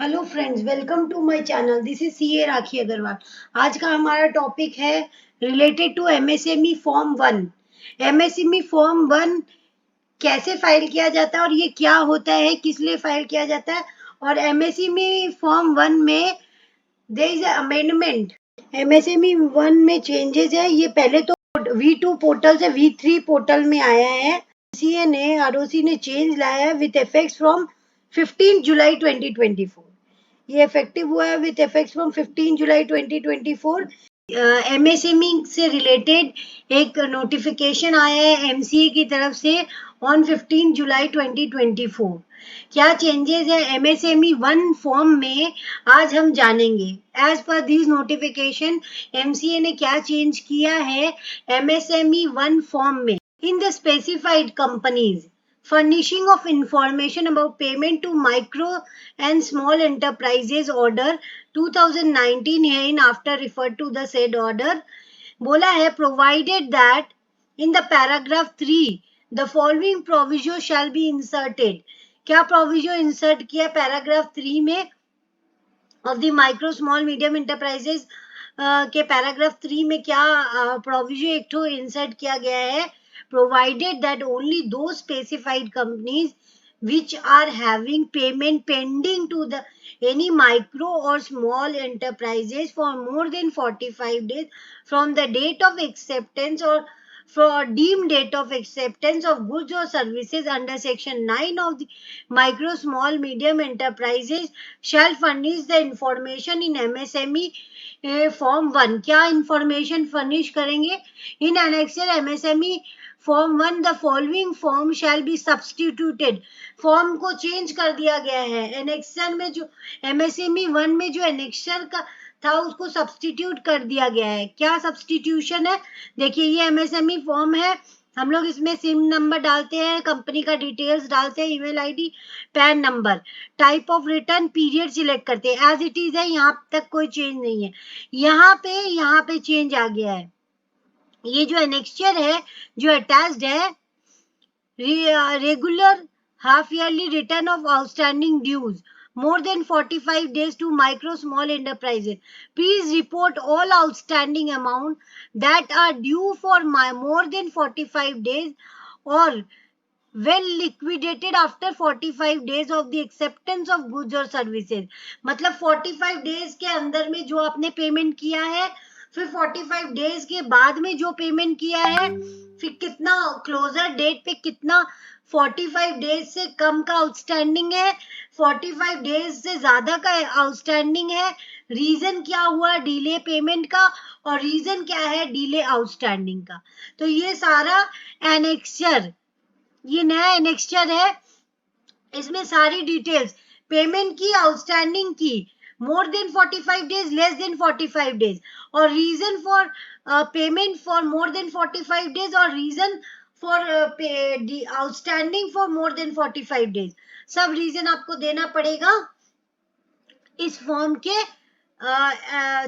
Hello friends, welcome to my channel. This is CA Rakhi Agarwal. आज का हमारा टॉपिक है related to MSME form 1। MSME form 1 कैसे file किया जाता है और ये क्या होता है, किस लिए फाइल किया जाता है। और एमएसएमई फॉर्म 1 में देयर इज अमेंडमेंट। एमएसएमई 1 में चेंजेस है। ये पहले तो V2 पोर्टल से V3 पोर्टल में आया है। सीए ने आरओसी ने चेंज लाया है विद इफेक्ट्स फ्रॉम 15 जुलाई 2024। ये इफेक्टिव हुआ है with effects from 15 July 2024। MSME से रिलेटेड एक नोटिफिकेशन आया है एमसीए की तरफ से ऑन 15 जुलाई 2024। क्या चेंजेस है एमएसएमई 1 फॉर्म में, आज हम जानेंगे। As per this notification MCA ने क्या चेंज किया है एमएसएमई 1 फॉर्म में। In the specified companies, furnishing of information about payment to micro and small enterprises order 2019 herein after referred to the said order। बोला है provided that in the paragraph 3 the following proviso shall be inserted। क्या proviso insert किया paragraph 3 में of the micro small medium enterprises के paragraph 3 में क्या proviso एक तो insert किया गया है, provided that only those specified companies which are having payment pending to the any micro or small enterprises for more than 45 days from the date of acceptance or for deemed date of acceptance of goods or services under section 9 of the micro small medium enterprises shall furnish the information in MSME form 1। क्या information furnish करेंगे in annexure MSME form 1? The following form shall be substituted. Form को change कर दिया गया है। Annexure में जो MSME 1 में जो एनेक्सर का था उसको सब्सटीट्यूट कर दिया गया है। क्या सब्सटीट्यूशन है? देखिए, ये एमएसएमई फॉर्म है। हम लोग इसमें सिम नंबर डालते हैं, कंपनी का डिटेल्स डालते हैं, email ID, pan number, type of return, period select करते हैं। एज इट इज है, यहाँ तक कोई चेंज नहीं है। यहाँ पे चेंज आ गया है। ये जो एनेक्चर है जो अटैच्ड है, regular half yearly return of outstanding dues more than 45 days to micro small enterprises. Please report all outstanding amount that are due for more than 45 days or well liquidated after 45 days of the acceptance of goods or services। मतलब 45 days के अंदर में जो आपने payment किया है, फिर 45 days के बाद में जो पेमेंट किया है, फिर कितना क्लोजर डेट पे कितना 45 डेज से कम का आउटस्टैंडिंग है, 45 डेज से ज्यादा का आउटस्टैंडिंग है, रीजन क्या हुआ डिले पेमेंट का और रीजन क्या है डिले आउटस्टैंडिंग का। तो ये सारा एनेक्चर, ये नया एनेक्चर है। इसमें सारी डिटेल्स पेमेंट की, आउटस्टैंडिंग की, more than 45 days, less than 45 days, और reason for payment for more than 45 days और reason for outstanding for more than 45 days, सब रीजन आपको देना पड़ेगा इस फॉर्म के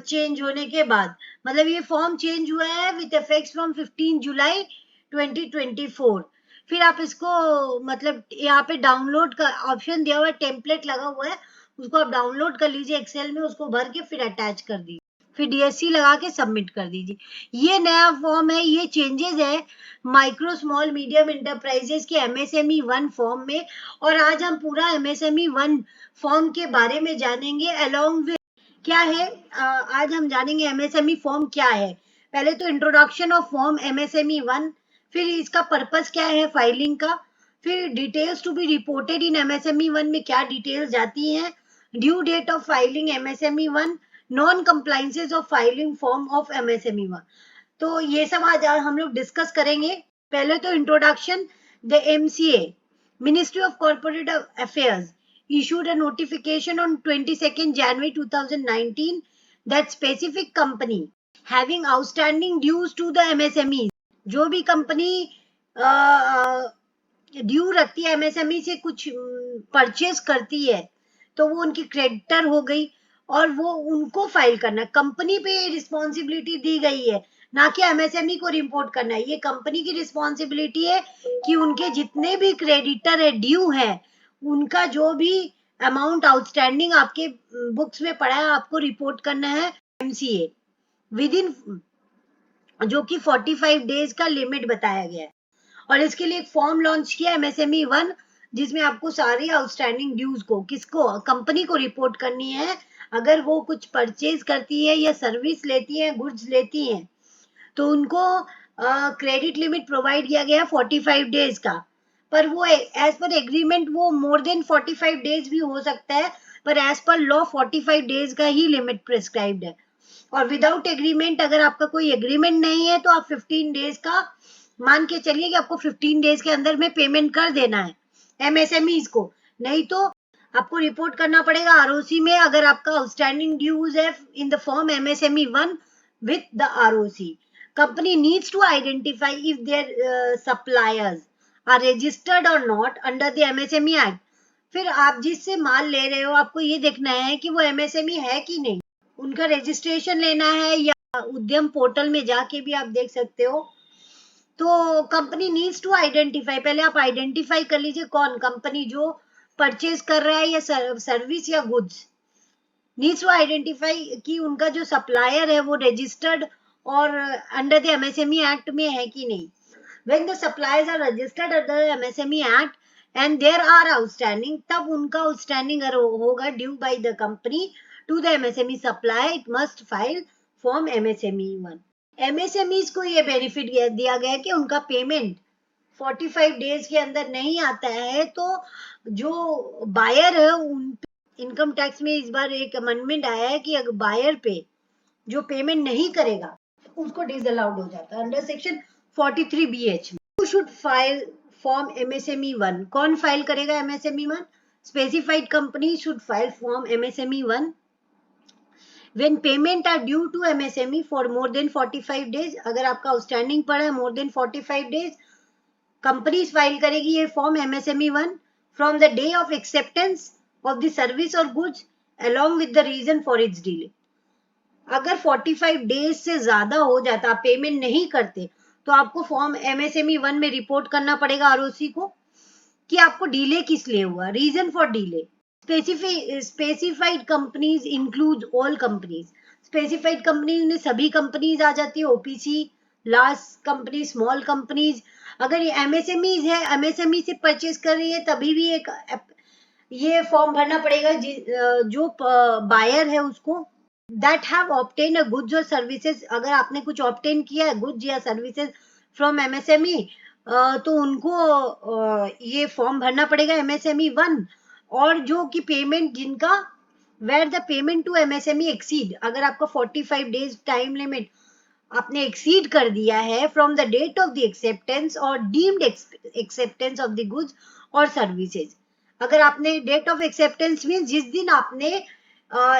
चेंज होने के बाद। मतलब ये फॉर्म चेंज हुआ है विद इफेक्ट्स फ्रॉम 15 जुलाई 2024। फिर आप इसको मतलब यहाँ पे डाउनलोड का ऑप्शन दिया हुआ है, टेम्पलेट लगा हुआ है, उसको आप डाउनलोड कर लीजिए एक्सेल में, उसको भर के फिर अटैच कर दीजिए, फिर डीएससी लगा के सबमिट कर दीजिए। ये नया फॉर्म है, ये चेंजेस है माइक्रो स्मॉल मीडियम एंटरप्राइजेस के एमएसएमई 1 फॉर्म में। और आज हम पूरा एमएसएमई 1 फॉर्म के बारे में जानेंगे अलोंग विद क्या है। आज हम जानेंगे एमएसएमई फॉर्म क्या है। पहले तो इंट्रोडक्शन ऑफ फॉर्म एमएसएमई 1, फिर इसका पर्पस क्या है फाइलिंग का, फिर details to be reported in MSME 1 में क्या डिटेल्स जाती हैं, due date of filing MSME 1, non compliances of filing form of MSME 1। तो ये सब आज हम लोग डिस्कस करेंगे। पहले तो introduction. The MCA, ministry of corporate affairs, issued a notification on 22nd January 2019 that specific company having outstanding dues to the MSMEs, जो भी कंपनी ड्यू रखती है एमएसएमई से, कुछ परचेज करती है, तो वो उनकी क्रेडिटर हो गई और वो उनको फाइल करना। कंपनी पे रिस्पॉन्सिबिलिटी दी गई है, ना कि एमएसएमई को रिपोर्ट करना है। ये कंपनी की रिस्पॉन्सिबिलिटी है कि उनके जितने भी क्रेडिटर है ड्यू है, उनका जो भी अमाउंट आउटस्टैंडिंग आपके बुक्स में पड़ा है, आपको रिपोर्ट करना है MCA विद इन, जो कि 45 डेज का लिमिट बताया गया है। और इसके लिए एक फॉर्म लॉन्च किया MSME 1, जिसमें आपको सारी आउटस्टैंडिंग ड्यूज को किसको, कंपनी को रिपोर्ट करनी है। अगर वो कुछ परचेज करती है या सर्विस लेती है, गुड्स लेती है, तो उनको क्रेडिट लिमिट प्रोवाइड किया गया 45 डेज का। पर वो एज पर एग्रीमेंट वो मोर देन 45 डेज भी हो सकता है, पर एज पर लॉ 45 डेज का ही लिमिट प्रिस्क्राइब्ड है। और विदाउट एग्रीमेंट, अगर आपका कोई एग्रीमेंट नहीं है, तो आप 15 डेज का मान के चलिए कि आपको 15 डेज के अंदर में पेमेंट कर देना है MSMEs को। नहीं तो आपको रिपोर्ट करना पड़ेगा ROC में, अगर आपका आउटस्टैंडिंग ड्यूज है in the form MSME 1 with the ROC. Company needs to identify if their suppliers are registered or not under the MSME Act. फिर आप जिससे माल ले रहे हो, आपको ये देखना है कि वो MSME है कि नहीं, उनका रजिस्ट्रेशन लेना है, या उद्यम पोर्टल में जाके भी आप देख सकते हो। तो कंपनी नीड्स टू आइडेंटिफाई, पहले आप आइडेंटिफाई कर लीजिए कौन कंपनी जो परचेज कर रहा है या सर्विस या गुड्स, नीड्स टू आइडेंटिफाई कि उनका जो सप्लायर है वो रजिस्टर्ड और अंडर द MSME एक्ट में है कि नहीं। When the suppliers are registered under the MSME act and there are outstanding, तब उनका आउटस्टैंडिंग होगा due by the company to the MSME supplier, it must file form MSME 1। MSMEs को ये benefit दिया गया है कि उनका पेमेंट 45 डेज के अंदर नहीं आता है, तो जो बायर है उन इनकम टैक्स में इस बार एक अमेंडमेंट आया है कि अगर बायर पे जो पेमेंट नहीं करेगा उसको डिसअलाउड हो जाता है अंडर सेक्शन 43BH में। Who should file form MSME 1? कौन फाइल करेगा MSME 1? Specified company should file form MSME 1 when payment are due to MSME for more than 45 days। अगर आपका आउटस्टैंडिंग पड़ा है more than 45 days, company file करेगी ये form MSME 1 from the day of acceptance of the service or goods along with the reason for its delay। अगर 45 days से ज्यादा हो जाता, आप पेमेंट नहीं करते, तो आपको फॉर्म MSME 1 में रिपोर्ट करना पड़ेगा ROC को कि आपको डिले किस लिए हुआ, reason for delay. Specified companies include all companies. Specified companies में सभी कंपनीज आ जाती है, OPC, large company, small companies. अगर ये MSMEs है, MSME से परचेज कर रही है, तभी भी एक ये फॉर्म भरना पड़ेगा जो बायर है उसको। That have obtain a goods और सर्विसेज, अगर आपने कुछ ऑब्टेन किया है गुड्स या सर्विसेज फ्रॉम MSME, तो उनको ये फॉर्म भरना पड़ेगा MSME 1। और जो कि पेमेंट जिनका where the payment to MSME exceed, अगर आपका 45 डेज टाइम लिमिट आपने एक्सीड कर दिया है from the date of the acceptance और deemed acceptance of the goods और सर्विसेज। अगर आपने डेट ऑफ एक्सेप्टेंस मीन्स जिस दिन आपने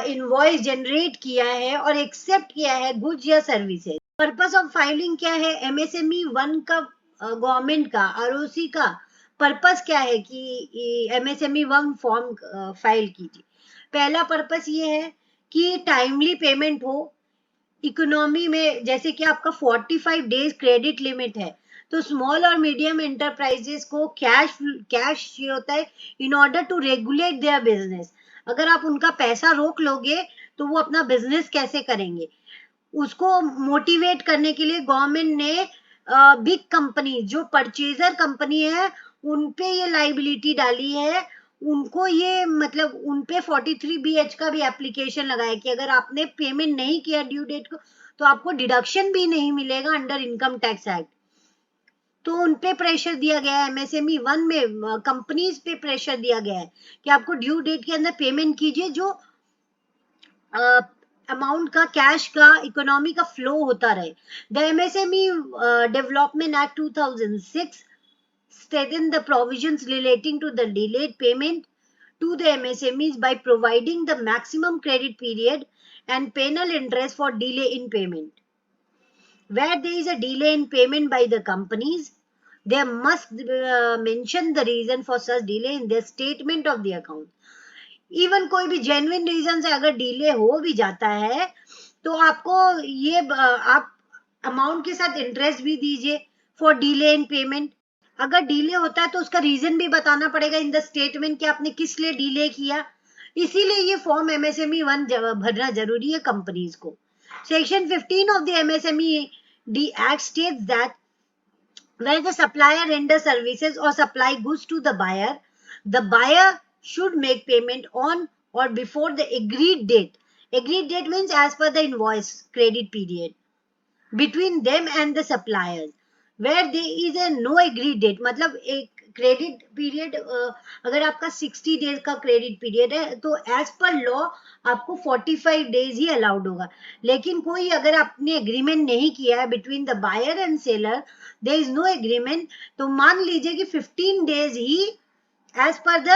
इनवॉइस जनरेट किया है और एक्सेप्ट किया है गुड्स या सर्विसेज। पर्पस ऑफ फाइलिंग क्या है MSME 1 का, गवर्नमेंट का, ROC का पर्पस क्या है कि MSME 1 फॉर्म फाइल कीजिए। पहला पर्पस ये है कि टाइमली पेमेंट हो। इकोनॉमी में जैसे कि आपका 45 डेज क्रेडिट लिमिट है, तो स्मॉल और मीडियम एंटरप्राइजेस को कैश चाहिए होता है in order to regulate their business. अगर आप उनका पैसा रोक लोगे तो वो अपना बिजनेस कैसे करेंगे, उसको मोटिवेट करने के लिए गवर्नमेंट ने बिग कंपनी जो परचेजर कंपनी है उन पे ये लाइबिलिटी डाली है, उनको ये मतलब उन पे 43BH का भी एप्लीकेशन लगाया कि अगर आपने पेमेंट नहीं किया ड्यू डेट को, तो आपको डिडक्शन भी नहीं मिलेगा अंडर इनकम टैक्स एक्ट। तो उन पे प्रेशर दिया गया है, MSME 1 में कंपनीज पे प्रेशर दिया गया है कि आपको ड्यू डेट के अंदर पेमेंट कीजिए, जो अमाउंट का, कैश का, इकोनॉमी का फ्लो होता रहे। The MSME development act 2006 strengthen the provisions relating to the delayed payment to the MSMEs by providing the maximum credit period and penal interest for delay in payment. Where there is a delay in payment by the companies, they must mention the reason for such delay in their statement of the account. Even कोई भी genuine reason से अगर delay हो भी जाता है, तो आपको ये आप अमाउंट के साथ इंटरेस्ट भी दीजिए फॉर डिले इन पेमेंट। अगर डिले होता है तो उसका रीजन भी बताना पड़ेगा इन द स्टेटमेंट कि आपने किस लिए डिले किया, इसीलिए ये फॉर्म एमएसएमई 1 भरना जरूरी है कंपनीज को। Section 15 of the MSME D act states that where the supplier renders services or supply goods to the buyer should make payment on or before the agreed date. Agreed date means as per the invoice credit period between them and the suppliers. Where there is a no agreed date, मतलब एक credit period, अगर आपका 60 days का credit period है तो as per law आपको 45 days ही allowed होगा। लेकिन कोई अगर आपने एग्रीमेंट नहीं किया है between the buyer and seller, there is no agreement, तो मान लीजिए कि 15 डेज ही as per the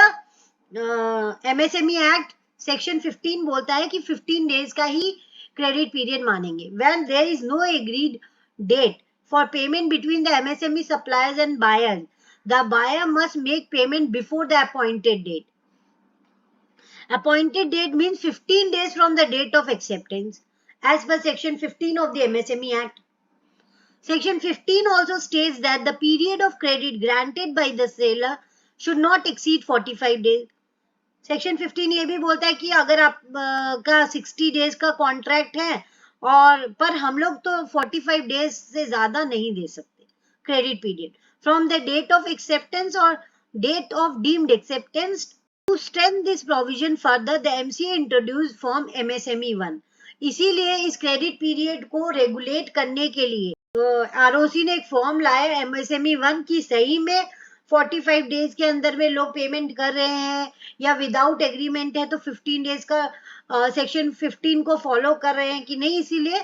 MSME act section 15 बोलता है कि 15 डेज का ही क्रेडिट पीरियड मानेंगे। When there is no agreed date for payment between the MSME suppliers and buyers, the buyer must make payment before the appointed date. Appointed date means 15 days from the date of acceptance as per section 15 of the MSME Act. Section 15 also states that the period of credit granted by the seller should not exceed 45 days. Section 15 ये भी बोलता है कि अगर आप का 60 days का contract है और पर हम लोग तो 45 डेज से ज्यादा नहीं दे सकते credit period from the date of acceptance और date of deemed acceptance. To strengthen this provision further the MCA introduce form MSME 1। इसीलिए इस क्रेडिट पीरियड को रेगुलेट करने के लिए आरओसी ने एक फॉर्म लाया एमएसएमई 1 की सही में 45 डेज के अंदर में लोग पेमेंट कर रहे हैं या विदाउट एग्रीमेंट है तो 15 डेज का सेक्शन 15 को फॉलो कर रहे हैं कि नहीं। इसीलिए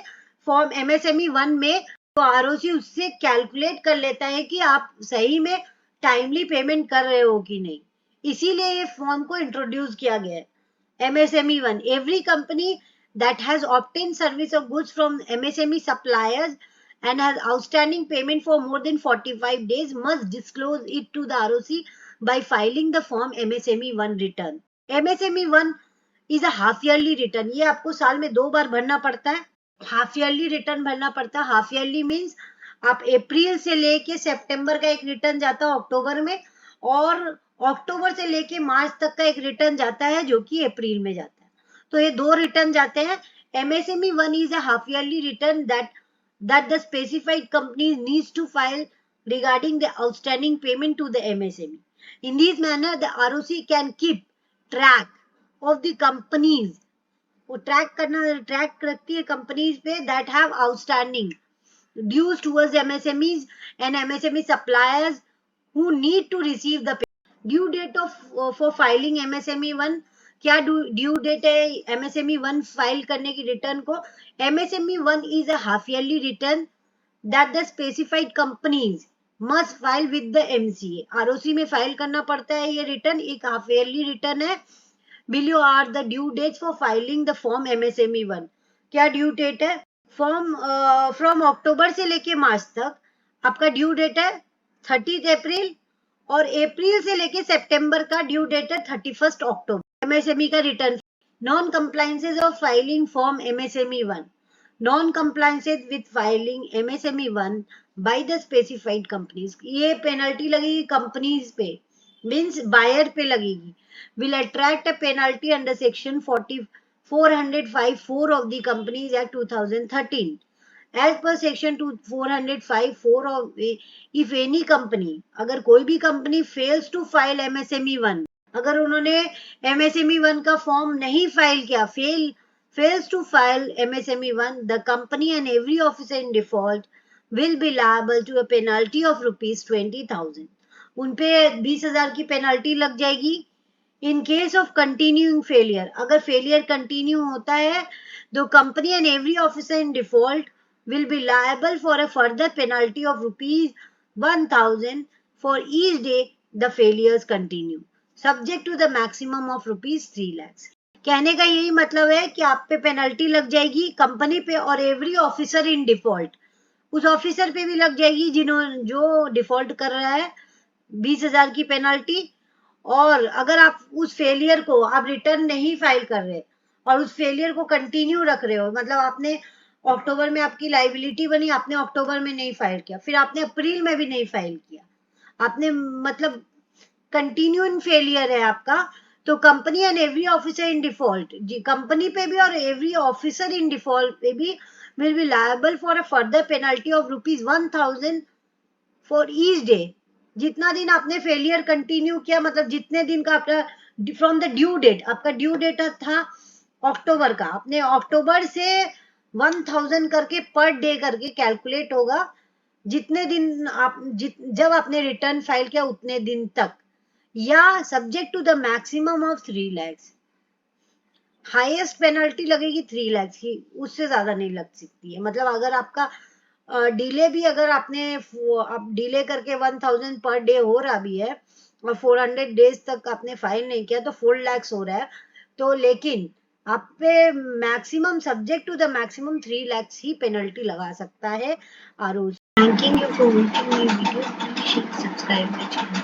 फॉर्म एमएसएमई 1 में तो आरओसी उससे कैलकुलेट कर लेता है कि आप सही में टाइमली पेमेंट कर रहे हो कि नहीं, इसीलिए ये फॉर्म को इंट्रोड्यूस किया गया है MSME 1। Every company that has obtained service of goods from MSME suppliers and has outstanding payment for more than 45 days must disclose it to the ROC by filing the form MSME 1 return. MSME 1 is a half yearly return. ये आपको साल में 2 बार भरना पड़ता है, half yearly return भरना पड़ता है। हाफ ईयरली मीन्स आप अप्रैल से लेके सितंबर का एक रिटर्न जाता है अक्टूबर में, और अक्टूबर से लेके मार्च तक का एक रिटर्न जाता है जो कि अप्रैल में जाता है। तो ये 2 रिटर्न जाते हैं। MSME 1 is a half yearly return that the specified company needs to file regarding the outstanding payment to the MSME. In this manner, the ROC can keep track of the companies, वो track रखती है companies पे that have outstanding dues towards MSMEs and MSME suppliers who need to receive the payment. Due date of for filing MSME 1, क्या due date है MSME 1 file करने की return को? MSME 1 is a half yearly return that the specified companies must file with the MCA. ROC में file करना पड़ता है ये रिटर्न, एक हाफ ईयरली रिटर्न है। Below are the due dates for filing the form MSME 1। क्या due date है? Form from October से लेके मार्च तक आपका ड्यू डेट है 30 अप्रैल, और अप्रैल से लेके सितंबर का ड्यू डेट है 31 अक्टूबर। MSME का return non compliances of filing form MSME 1। Non compliances with filing MSME 1 by the specified companies, ये पेनल्टी लगेगी कंपनीज पे, मींस बायर पे लगेगी। Will attract a penalty under section 405(4) of the companies act 2013 as per section 405(4) of if any company, अगर कोई भी company fails to file MSME 1, अगर उन्होंने MSME 1 का फॉर्म नहीं फाइल किया, fails to file MSME 1, the company and every officer in default will be liable to a penalty of rupees 20,000. उन पे 20,000 की पेनल्टी लग जाएगी। In case of continuing failure, अगर फेलियर कंटिन्यू होता है तो company and every officer in default will be liable for a further penalty of rupees 1,000 for each day the failures continue, subject to the maximum of rupees 3 lakhs. कहने का यही मतलब है कि आप पे पेनल्टी लग जाएगी कंपनी पे और एवरी ऑफिसर इन डिफॉल्ट, उस ऑफिसर पे भी लग जाएगी जो डिफॉल्ट कर रहा है, 20,000 की पेनल्टी। और अगर आप उस फेलियर को आप रिटर्न नहीं फाइल कर रहे और उस फेलियर को कंटिन्यू रख रहे हो, मतलब आपने अक्टूबर में आपकी लाइबिलिटी बनी, आपने अक्टूबर में नहीं फाइल किया, फिर आपने अप्रैल में भी नहीं फाइल किया, आपने मतलब कंटिन्यू इन फेलियर है आपका, तो company and every officer in default, जी कंपनी पे भी और एवरी ऑफिसर इन डिफॉल्ट पे भी will be liable for a further penalty of ₹1000 for each day. जितना दिन आपने फेलियर कंटिन्यू किया, मतलब जितने दिन का आपका फ्रॉम द ड्यू डेट, आपका ड्यू डेट था अक्टूबर का, आपने अक्टूबर से 1000 करके पर डे करके कैलकुलेट होगा, जितने दिन आप जब आपने रिटर्न फाइल किया उतने दिन तक, या subject to the maximum of 3 lakhs। Highest penalty लगेगी 3 lakhs की, उससे ज्यादा नहीं लग सकती है। मतलब अगर आपका डिले भी, अगर आपने आप डिले करके 1000 पर डे हो रहा भी है और 400 डेज तक आपने फाइल नहीं किया तो 4 lakhs हो रहा है, तो लेकिन आप पे maximum subject to the maximum 3 lakhs ही पेनल्टी लगा सकता है RO. Thanking you for watching my video, please subscribe my channel.